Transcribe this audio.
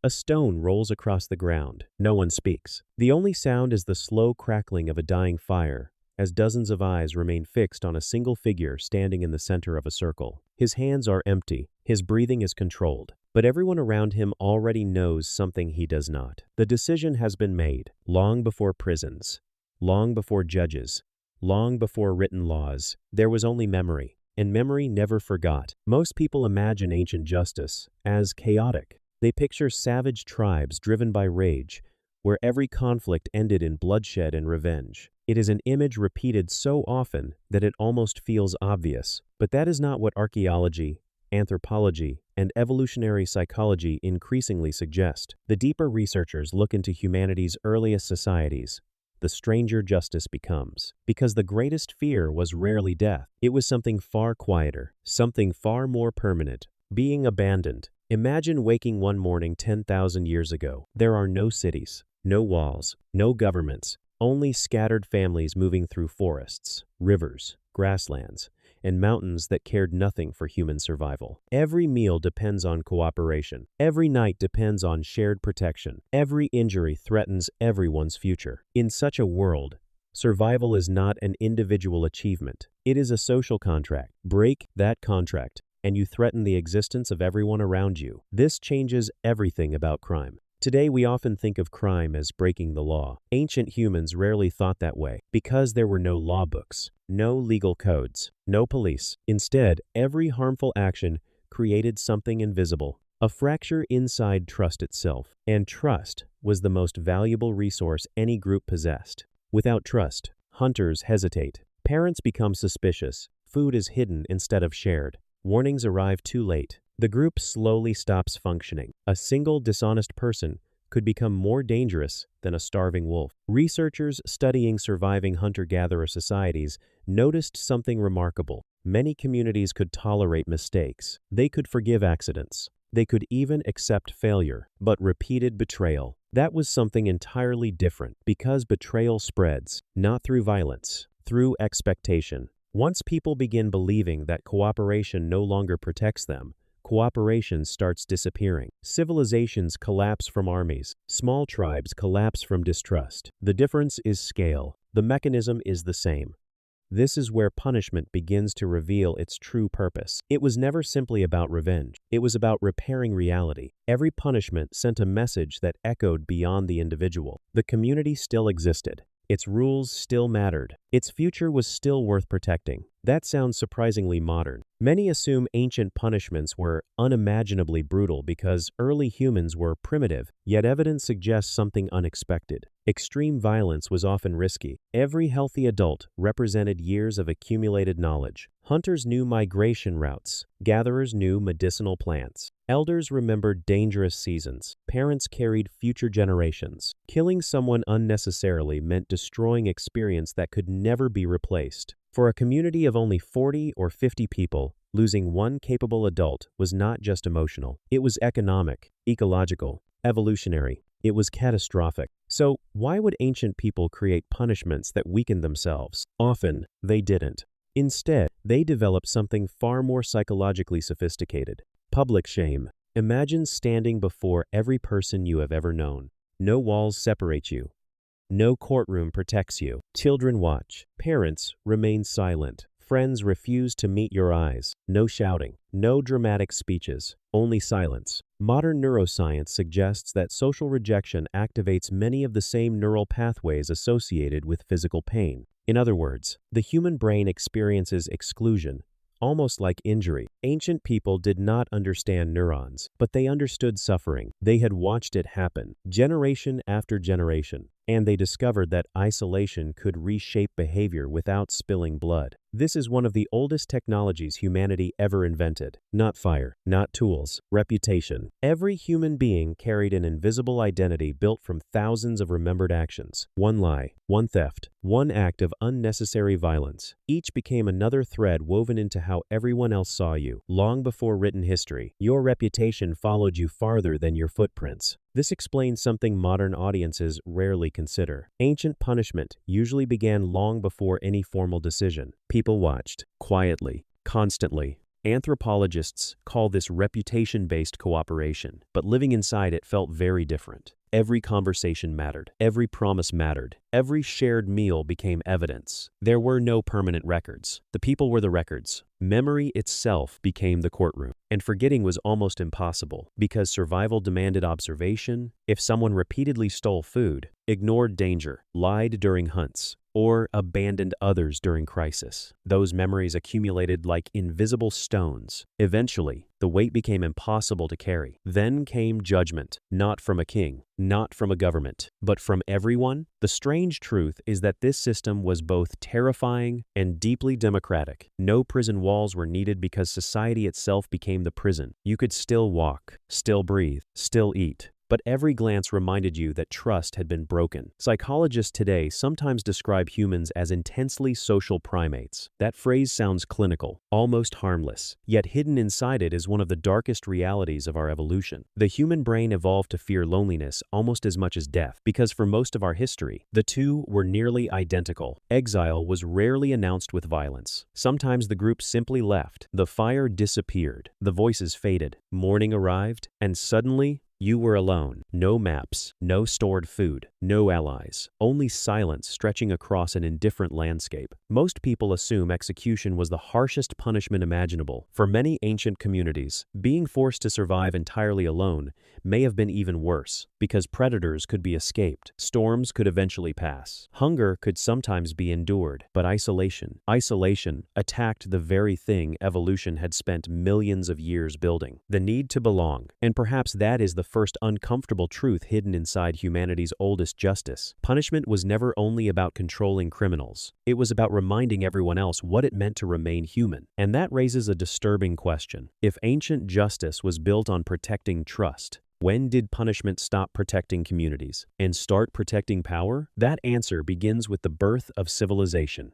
A stone rolls across the ground. No one speaks. The only sound is the slow crackling of a dying fire, as dozens of eyes remain fixed on a single figure standing in the center of a circle. His hands are empty, his breathing is controlled, but everyone around him already knows something he does not. The decision has been made, long before prisons, long before judges, long before written laws. There was only memory, and memory never forgot. Most people imagine ancient justice as chaotic. They picture savage tribes driven by rage, where every conflict ended in bloodshed and revenge. It is an image repeated so often that it almost feels obvious. But that is not what archaeology, anthropology, and evolutionary psychology increasingly suggest. The deeper researchers look into humanity's earliest societies, the stranger justice becomes. Because the greatest fear was rarely death. It was something far quieter, something far more permanent, being abandoned. Imagine waking one morning 10,000 years ago. There are no cities, no walls, no governments, only scattered families moving through forests, rivers, grasslands, and mountains that cared nothing for human survival. Every meal depends on cooperation. Every night depends on shared protection. Every injury threatens everyone's future. In such a world, survival is not an individual achievement. It is a social contract. Break that contract, and you threaten the existence of everyone around you. This changes everything about crime. Today, we often think of crime as breaking the law. Ancient humans rarely thought that way because there were no law books, no legal codes, no police. Instead, every harmful action created something invisible, a fracture inside trust itself. And trust was the most valuable resource any group possessed. Without trust, hunters hesitate. Parents become suspicious. Food is hidden instead of shared. Warnings arrive too late. The group slowly stops functioning. A single dishonest person could become more dangerous than a starving wolf. Researchers studying surviving hunter-gatherer societies noticed something remarkable. Many communities could tolerate mistakes. They could forgive accidents. They could even accept failure. But repeated betrayal, that was something entirely different, because betrayal spreads, not through violence, through expectation. Once people begin believing that cooperation no longer protects them, cooperation starts disappearing. Civilizations collapse from armies. Small tribes collapse from distrust. The difference is scale. The mechanism is the same. This is where punishment begins to reveal its true purpose. It was never simply about revenge. It was about repairing reality. Every punishment sent a message that echoed beyond the individual. The community still existed. Its rules still mattered. Its future was still worth protecting. That sounds surprisingly modern. Many assume ancient punishments were unimaginably brutal because early humans were primitive, yet evidence suggests something unexpected. Extreme violence was often risky. Every healthy adult represented years of accumulated knowledge. Hunters knew migration routes. Gatherers knew medicinal plants. Elders remembered dangerous seasons. Parents carried future generations. Killing someone unnecessarily meant destroying experience that could never be replaced. For a community of only 40 or 50 people, losing one capable adult was not just emotional. It was economic, ecological, evolutionary. It was catastrophic. So, why would ancient people create punishments that weakened themselves? Often, they didn't. Instead, they developed something far more psychologically sophisticated. Public shame. Imagine standing before every person you have ever known. No walls separate you. No courtroom protects you. Children watch. Parents remain silent. Friends refuse to meet your eyes. No shouting. No dramatic speeches. Only silence. Modern neuroscience suggests that social rejection activates many of the same neural pathways associated with physical pain. In other words, the human brain experiences exclusion, almost like injury. Ancient people did not understand neurons, but they understood suffering. They had watched it happen, generation after generation, and they discovered that isolation could reshape behavior without spilling blood. This is one of the oldest technologies humanity ever invented. Not fire, not tools, reputation. Every human being carried an invisible identity built from thousands of remembered actions. One lie, one theft, one act of unnecessary violence. Each became another thread woven into how everyone else saw you. Long before written history, your reputation followed you farther than your footprints. This explains something modern audiences rarely consider. Ancient punishment usually began long before any formal decision. People watched, quietly, constantly, Anthropologists call this reputation-based cooperation, but living inside it felt very different. Every conversation mattered. Every promise mattered. Every shared meal became evidence. There were no permanent records. The people were the records. Memory itself became the courtroom. And forgetting was almost impossible because survival demanded observation. If someone repeatedly stole food, ignored danger, lied during hunts, or abandoned others during crisis, those memories accumulated like invisible stones. Eventually, the weight became impossible to carry. Then came judgment, not from a king, not from a government, but from everyone. The strange truth is that this system was both terrifying and deeply democratic. No prison walls were needed because society itself became the prison. You could still walk, still breathe, still eat. But every glance reminded you that trust had been broken. Psychologists today sometimes describe humans as intensely social primates. That phrase sounds clinical, almost harmless, yet hidden inside it is one of the darkest realities of our evolution. The human brain evolved to fear loneliness almost as much as death, because for most of our history, the two were nearly identical. Exile was rarely announced with violence. Sometimes the group simply left, the fire disappeared, the voices faded, morning arrived, and suddenly, you were alone. No maps, no stored food, no allies, only silence stretching across an indifferent landscape. Most people assume execution was the harshest punishment imaginable. For many ancient communities, being forced to survive entirely alone may have been even worse, because predators could be escaped, storms could eventually pass, hunger could sometimes be endured, but isolation attacked the very thing evolution had spent millions of years building: the need to belong. And perhaps that is the first uncomfortable truth hidden inside humanity's oldest justice. Punishment was never only about controlling criminals. It was about reminding everyone else what it meant to remain human. And that raises a disturbing question. If ancient justice was built on protecting trust, when did punishment stop protecting communities and start protecting power? That answer begins with the birth of civilization.